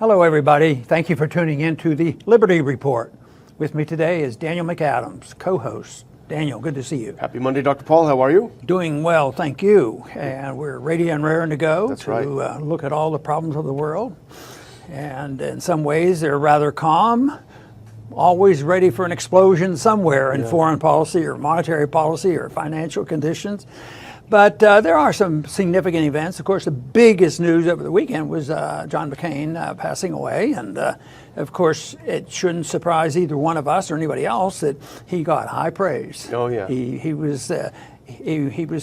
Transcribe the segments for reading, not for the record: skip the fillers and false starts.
Hello, everybody. Thank you for tuning in to the Liberty Report. With me today is Daniel McAdams, co-host. Daniel, good to see you. Happy Monday, Dr. Paul. How are you? Doing well, thank you. And we're ready and raring to go. That's right. Look at all the problems of the world. And in some ways, they're rather calm, always ready for an explosion somewhere in foreign policy or monetary policy or financial conditions. But there are some significant events. Of course, the biggest news over the weekend was John McCain passing away. And of course, it shouldn't surprise either one of us or anybody else that he got high praise. Oh, yeah. He was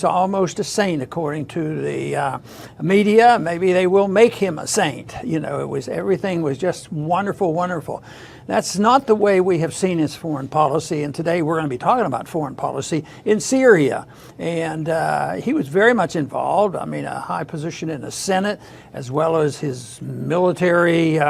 almost a saint, according to the media. Maybe they will make him a saint. You know, everything was just wonderful, wonderful. That's not the way we have seen his foreign policy, and today we're going to be talking about foreign policy in Syria. And he was very much involved. I mean, a high position in the Senate, as well as his military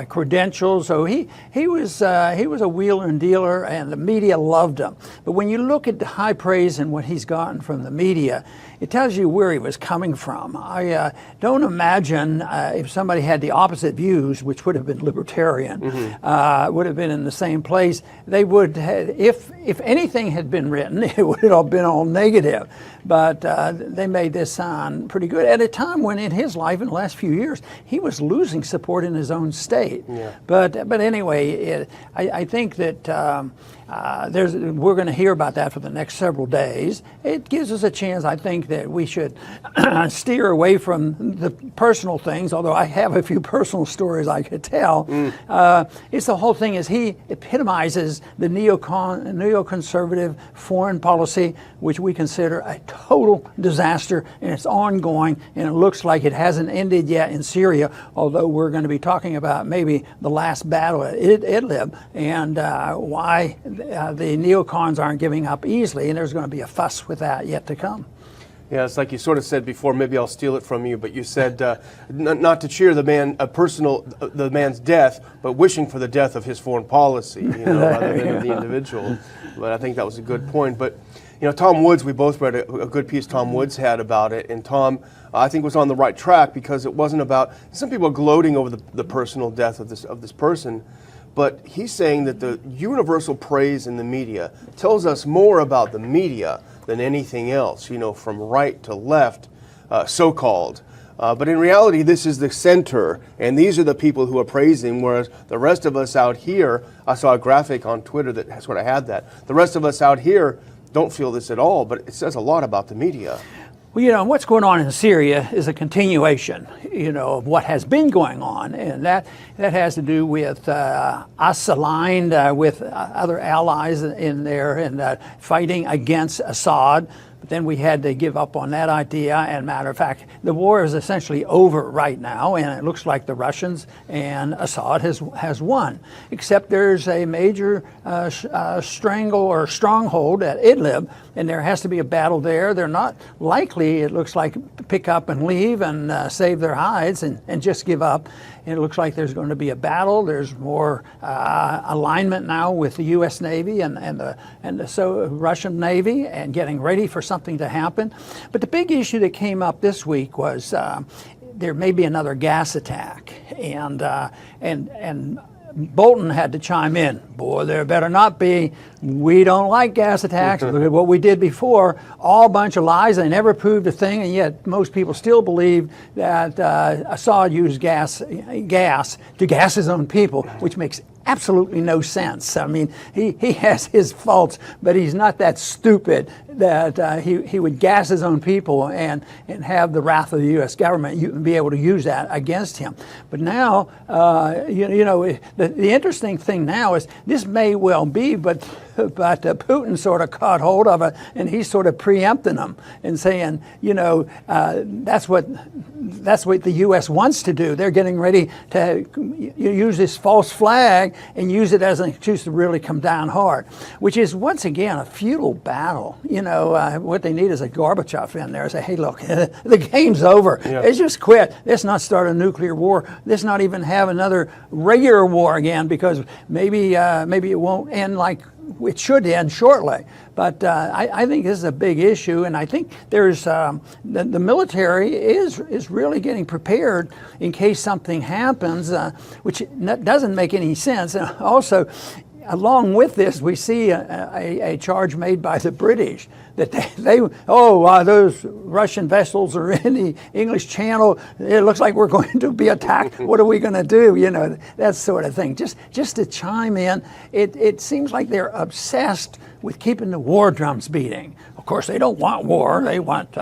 credentials. So he was a wheeler and dealer, and the media loved him. But when you look at the high praise and what he's gotten from the media, it tells you where he was coming from. I don't imagine if somebody had the opposite views, which would have been libertarian, would have been in the same place. They would have, if anything had been written, it would have been all negative. But they made this sound pretty good at a time when in his life, in the last few years, he was losing support in his own state. Yeah. But anyway, I think that we're going to hear about that for the next several days. It gives us a chance, I think, that we should steer away from the personal things, although I have a few personal stories I could tell. It's the whole thing is he epitomizes the neoconservative foreign policy, which we consider a total disaster, and it's ongoing, and it looks like it hasn't ended yet in Syria, although we're going to be talking about maybe the last battle at Idlib and why the neocons aren't giving up easily, and there's going to be a fuss with that yet to come. Yeah, it's like you sort of said before, maybe I'll steal it from you, but you said not to cheer the man's death, but wishing for the death of his foreign policy, rather than of the individual. But I think that was a good point. But, Tom Woods, we both read a good piece Tom Woods had about it, and Tom, I think, was on the right track because it wasn't about, some people are gloating over the personal death of this person, but he's saying that the universal praise in the media tells us more about the media than anything else, from right to left, so-called. But in reality, this is the center, and these are the people who are praising, whereas the rest of us out here, I saw a graphic on Twitter that sort of had that. The rest of us out here don't feel this at all, but it says a lot about the media. Well, what's going on in Syria is a continuation, of what has been going on, and that has to do with us aligned with other allies in there and fighting against Assad. But then we had to give up on that idea, and matter of fact, the war is essentially over right now, and it looks like the Russians and Assad has won, except there's a major stronghold at Idlib, and there has to be a battle there. They're not likely, it looks like, pick up and leave and save their hides and just give up. And it looks like there's going to be a battle. There's more alignment now with the U.S. Navy and the Russian Navy, and getting ready for something to happen. But the big issue that came up this week was there may be another gas attack, and Bolton had to chime in. Boy, there better not be. We don't like gas attacks. Look at what we did before. All bunch of lies. They never proved a thing, and yet most people still believe that Assad used gas to gas his own people, which makes absolutely no sense. I mean, he has his faults, but he's not that stupid that he would gas his own people and have the wrath of the U.S. government be able to use that against him. But now, the interesting thing now is this may well be, but Putin sort of caught hold of it, and he's sort of preempting them and saying, that's what the U.S. wants to do. They're getting ready to use this false flag and use it as an excuse to really come down hard, which is, once again, a futile battle. What they need is a Gorbachev in there. Say, hey, look, the game's over. Yeah. Let's just quit. Let's not start a nuclear war. Let's not even have another regular war again, because maybe it won't end like it should end shortly. But I think this is a big issue, and I think there's the military is really getting prepared in case something happens, which doesn't make any sense. And also, along with this, we see a charge made by the British that those Russian vessels are in the English Channel. It looks like we're going to be attacked. What are we going to do? You know, that sort of thing. Just to chime in, it seems like they're obsessed with keeping the war drums beating. Of course, they don't want war. They want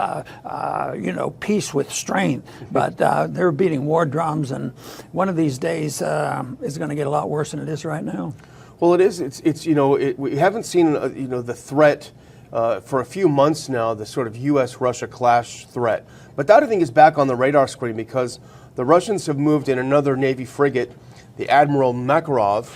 peace with strength. But they're beating war drums, and one of these days is going to get a lot worse than it is right now. Well, it is. It's we haven't seen the threat for a few months now, the sort of U.S.-Russia clash threat. But that, I think, is back on the radar screen because the Russians have moved in another Navy frigate, the Admiral Makarov,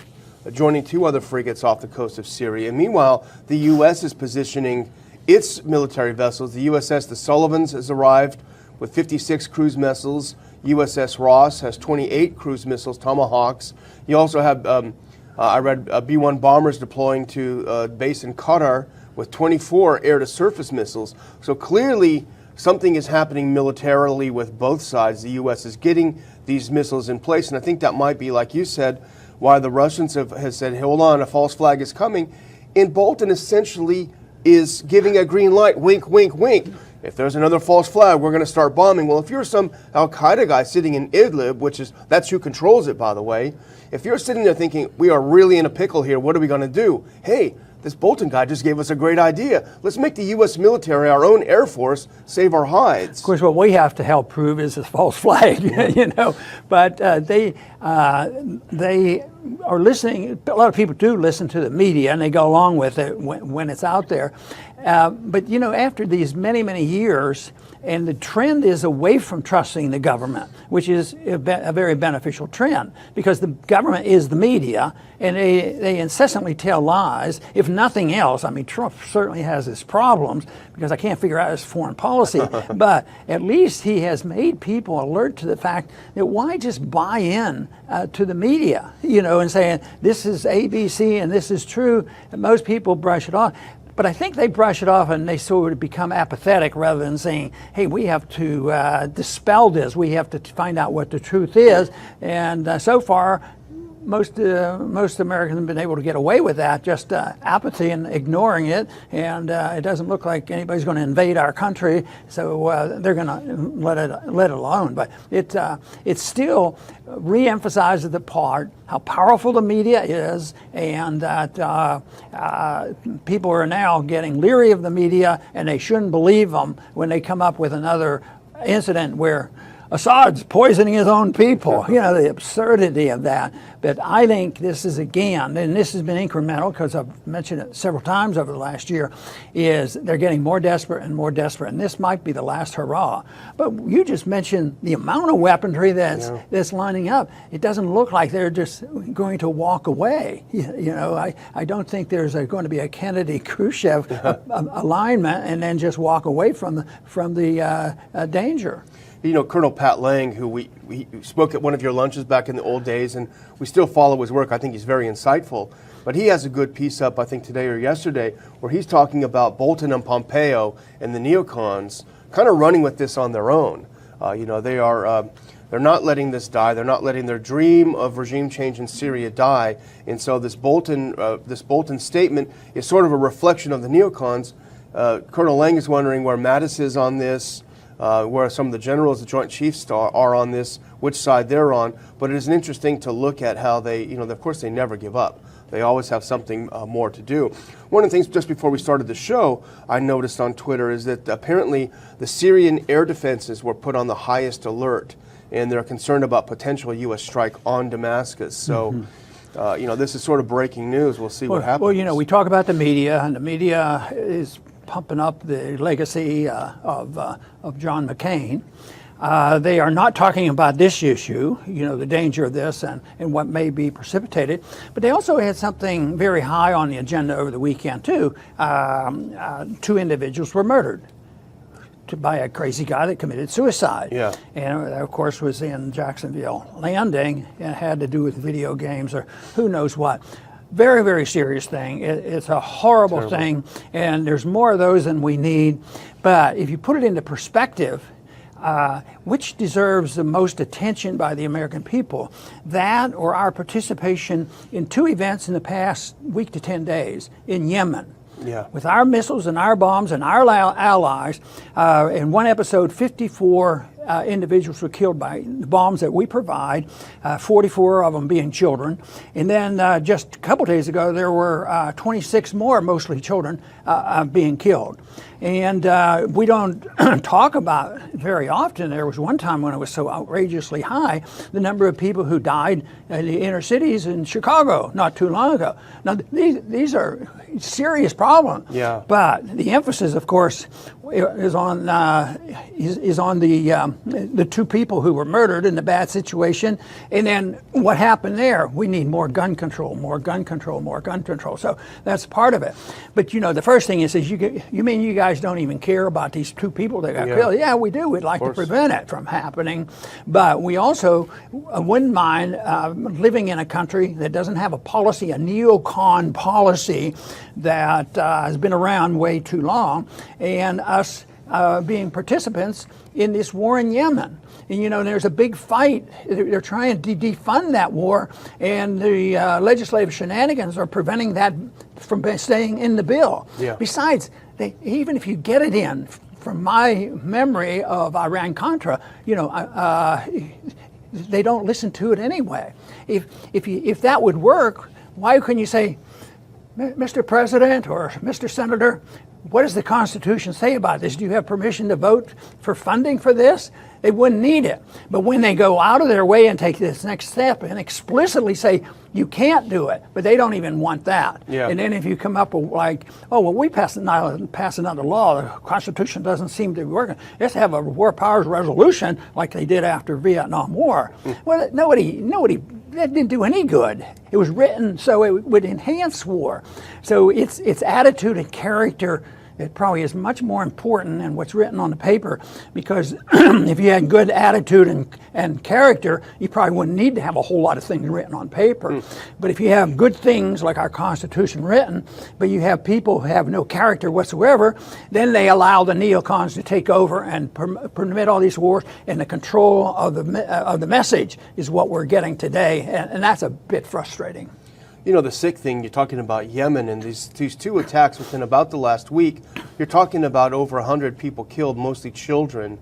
joining 2 other frigates off the coast of Syria. And meanwhile, the U.S. is positioning its military vessels. The USS The Sullivans has arrived with 56 cruise missiles. USS Ross has 28 cruise missiles, Tomahawks. You also have I read B-1 bombers deploying to base in Qatar with 24 air-to-surface missiles. So clearly something is happening militarily with both sides. The U.S. is getting these missiles in place, and I think that might be, like you said, why the Russians have said, hold on, a false flag is coming. And Bolton essentially is giving a green light, wink, wink, wink. If there's another false flag, we're going to start bombing. Well, if you're some Al-Qaeda guy sitting in Idlib, that's who controls it, by the way, if you're sitting there thinking, we are really in a pickle here, what are we going to do? Hey, this Bolton guy just gave us a great idea. Let's make the U.S. military, our own Air Force, save our hides. Of course, what we have to help prove is this false flag, But they are listening. A lot of people do listen to the media, and they go along with it when it's out there. But after these many, many years, and the trend is away from trusting the government, which is a very beneficial trend, because the government is the media, and they incessantly tell lies. If nothing else, I mean, Trump certainly has his problems, because I can't figure out his foreign policy, but at least he has made people alert to the fact that why just buy in to the media, and saying this is ABC and this is true, and most people brush it off. But I think they brush it off and they sort of become apathetic rather than saying, hey, we have to dispel this. We have to find out what the truth is. And so far, most Americans have been able to get away with that, just apathy and ignoring it. And it doesn't look like anybody's going to invade our country, so they're going to let it alone. But it still reemphasizes the part how powerful the media is, and that people are now getting leery of the media, and they shouldn't believe them when they come up with another incident where Assad's poisoning his own people. The absurdity of that. But I think this is, again, and this has been incremental because I've mentioned it several times over the last year, is they're getting more desperate and more desperate. And this might be the last hurrah. But you just mentioned the amount of weaponry that's lining up. It doesn't look like they're just going to walk away. I don't think there's going to be a Kennedy-Khrushchev alignment and then just walk away from the danger. Colonel Pat Lang, who we spoke at one of your lunches back in the old days, and we still follow his work. I think he's very insightful. But he has a good piece up, I think today or yesterday, where he's talking about Bolton and Pompeo and the neocons kind of running with this on their own. They're not letting this die. They're not letting their dream of regime change in Syria die. And so this Bolton statement is sort of a reflection of the neocons. Colonel Lang is wondering where Mattis is on this. Where some of the generals, the Joint Chiefs are on this, which side they're on. But it is interesting to look at how they, of course, they never give up. They always have something more to do. One of the things just before we started the show I noticed on Twitter is that apparently the Syrian air defenses were put on the highest alert, and they're concerned about potential U.S. strike on Damascus. So, this is sort of breaking news. We'll see what happens. Well, we talk about the media, and the media is pumping up the legacy of John McCain. They are not talking about this issue, the danger of this and what may be precipitated. But they also had something very high on the agenda over the weekend, too. 2 individuals were murdered by a crazy guy that committed suicide. Yeah. And, of course, was in Jacksonville Landing and had to do with video games or who knows what. Very, very serious thing. It's a horrible thing, and there's more of those than we need. But if you put it into perspective, which deserves the most attention by the American people, that or our participation in 2 events in the past week to 10 days in Yemen? Yeah. With our missiles and our bombs and our allies, in one episode, 54 individuals were killed by the bombs that we provide, 44 of them being children. And then just a couple days ago, there were 26 more, mostly children, being killed. And we don't talk about it very often. There was one time when it was so outrageously high, the number of people who died in the inner cities in Chicago not too long ago. Now, these are serious problems. Yeah. But the emphasis, of course, is on the 2 people who were murdered in the bad situation, and then what happened there. We need more gun control, more gun control, more gun control. So that's part of it. But the first thing is you mean you guys don't even care about these 2 people that got killed? Yeah, we do. We'd like to prevent it from happening, but we also wouldn't mind living in a country that doesn't have a policy, a neocon policy that has been around way too long, and us being participants in this war in Yemen. And there's a big fight. They're trying to defund that war, and the legislative shenanigans are preventing that from staying in the bill. Yeah. Besides, even if you get it in, from my memory of Iran-Contra, they don't listen to it anyway. If that would work, why couldn't you say, Mr. President or Mr. Senator, what does the Constitution say about this? Do you have permission to vote for funding for this? They wouldn't need it. But when they go out of their way and take this next step and explicitly say, you can't do it, but they don't even want that. Yeah. And then if you come up with we pass another law, the Constitution doesn't seem to be working. Let's have a war powers resolution like they did after Vietnam War. Well, nobody, that didn't do any good. It was written so it would enhance war. So it's attitude and character. It probably is much more important than what's written on the paper, because if you had good attitude and character, you probably wouldn't need to have a whole lot of things written on paper. But if you have good things like our Constitution written, but you have people who have no character whatsoever, then they allow the neocons to take over and permit all these wars, and the control of the message is what we're getting today, and that's a bit frustrating. The sick thing, you're talking about Yemen and these 2 attacks within about the last week. You're talking about over 100 people killed, mostly children.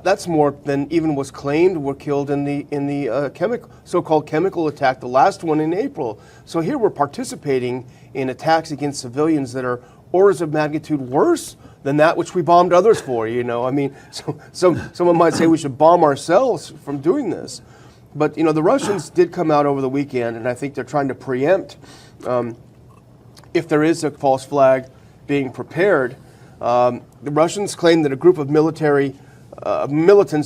That's more than even was claimed were killed in the so-called chemical attack, the last one in April. So here we're participating in attacks against civilians that are orders of magnitude worse than that which we bombed others for. So someone might say we should bomb ourselves from doing this. But, the Russians did come out over the weekend, and I think they're trying to preempt if there is a false flag being prepared. The Russians claim that a group of militants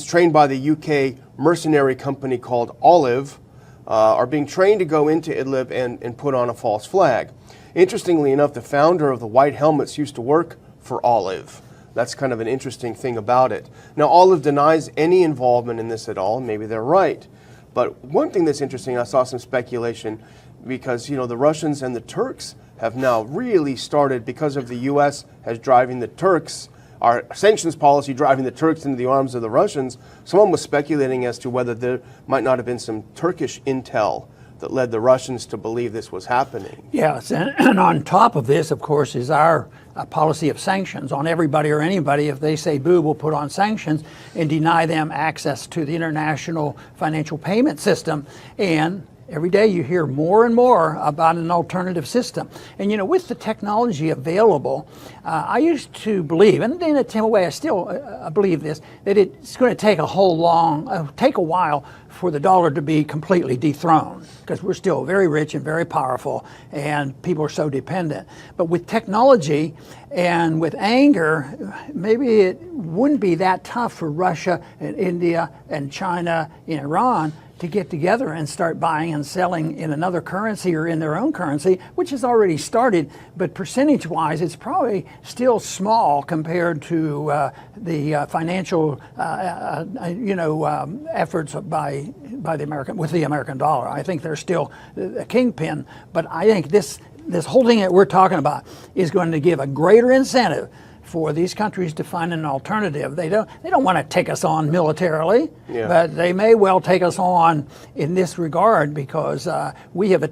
trained by the UK mercenary company called Olive are being trained to go into Idlib and put on a false flag. Interestingly enough, the founder of the White Helmets used to work for Olive. That's kind of an interesting thing about it. Now, Olive denies any involvement in this at all, and maybe they're right. But one thing that's interesting, I saw some speculation, because the Russians and the Turks have now really started, because of the U.S. as driving the Turks, our sanctions policy driving the Turks into the arms of the Russians. Someone was speculating as to whether there might not have been some Turkish intel that led the Russians to believe this was happening. Yes, and on top of this, of course, is our policy of sanctions on everybody or anybody. If they say boo, we'll put on sanctions and deny them access to the international financial payment system. And every day you hear more and more about an alternative system. And with the technology available, I used to believe, and in a way I still believe this, that it's going to take a while for the dollar to be completely dethroned, because we're still very rich and very powerful, and people are so dependent. But with technology and with anger, maybe it wouldn't be that tough for Russia and India and China and Iran to get together and start buying and selling in another currency or in their own currency, which has already started, but percentage-wise, it's probably still small compared to the financial, efforts by the American dollar. I think they're still a kingpin, but I think this whole thing that we're talking about is going to give a greater incentive for these countries to find an alternative. They don't want to take us on militarily, but they may well take us on in this regard, because we are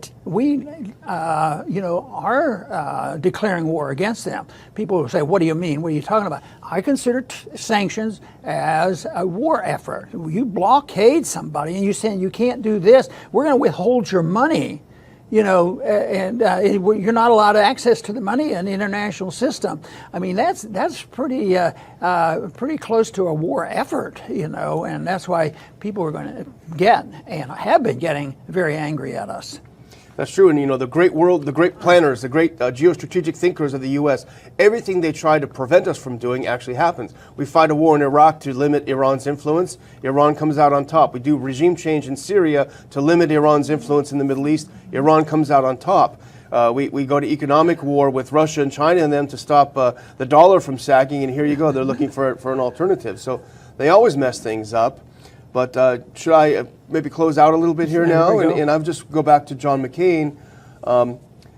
declaring war against them. People will say, "What do you mean? What are you talking about?" I consider sanctions as a war effort. You blockade somebody and you saying you can't do this, we're going to withhold your money. And you're not allowed access to the money in the international system. I mean, that's pretty close to a war effort, and that's why people are going to get and have been getting very angry at us. That's true, and the great planners, the great geostrategic thinkers of the U.S., everything they try to prevent us from doing actually happens. We fight a war in Iraq to limit Iran's influence. Iran comes out on top. We do regime change in Syria to limit Iran's influence in the Middle East. Iran comes out on top. We go to economic war with Russia and China and them to stop the dollar from sagging, and here you go. They're looking for an alternative. So they always mess things up. But should I maybe close out a little bit here now? And I'll just go back to John McCain.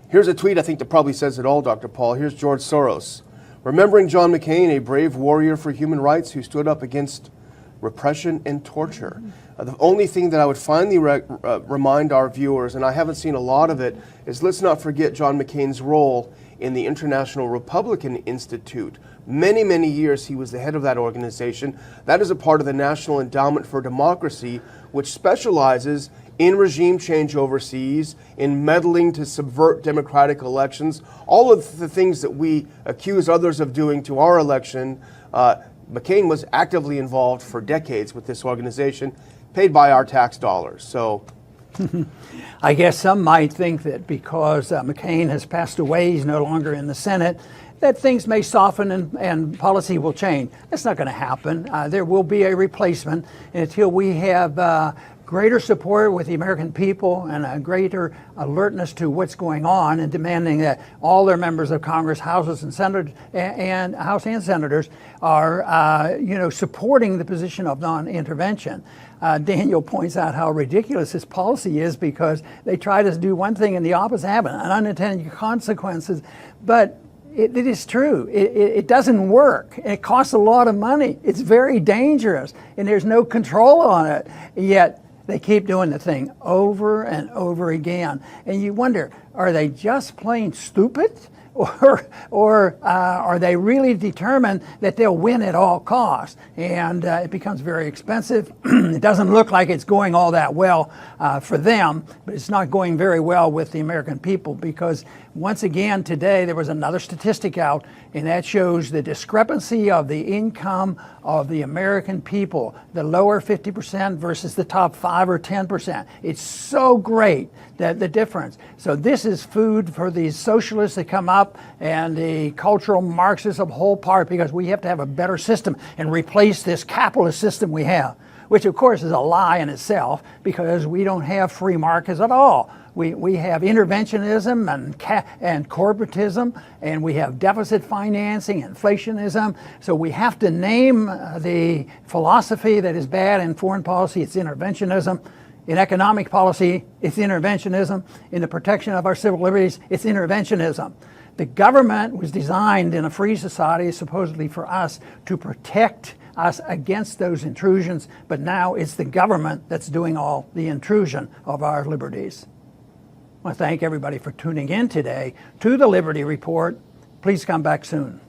Here's a tweet I think that probably says it all, Dr. Paul. Here's George Soros. Remembering John McCain, a brave warrior for human rights who stood up against repression and torture. The only thing that I would finally remind our viewers, and I haven't seen a lot of it, is let's not forget John McCain's role in the International Republican Institute. Many, many years he was the head of that organization. That is a part of the National Endowment for Democracy, which specializes in regime change overseas, in meddling to subvert democratic elections, all of the things that we accuse others of doing to our election. McCain was actively involved for decades with this organization, paid by our tax dollars. So I guess some might think that because McCain has passed away, he's no longer in the Senate, that things may soften and policy will change. That's not going to happen. There will be a replacement until we have greater support with the American people and a greater alertness to what's going on, and demanding that all their members of Congress, Houses and Senators, and House and Senators are, supporting the position of non-intervention. Daniel points out how ridiculous this policy is, because they try to do one thing and the opposite happens, and unintended consequences. But it is true. It doesn't work. It costs a lot of money. It's very dangerous, and there's no control on it. Yet they keep doing the thing over and over again. And you wonder, are they just plain stupid? Or are they really determined that they'll win at all costs? And it becomes very expensive. It doesn't look like it's going all that well for them, but it's not going very well with the American people, because once again today there was another statistic out, and that shows the discrepancy of the income of the American people, the lower 50% versus the top 5 or 10%. It's so great, that the difference. So this is food for these socialists that come up, and the cultural Marxists of whole part, because we have to have a better system and replace this capitalist system we have, which of course is a lie in itself, because we don't have free markets at all. We have interventionism and corporatism, and we have deficit financing, inflationism. So we have to name the philosophy that is bad in foreign policy. It's interventionism. In economic policy, it's interventionism. In the protection of our civil liberties, it's interventionism. The government was designed in a free society, supposedly for us, to protect us against those intrusions, but now it's the government that's doing all the intrusion of our liberties. I want to thank everybody for tuning in today to the Liberty Report. Please come back soon.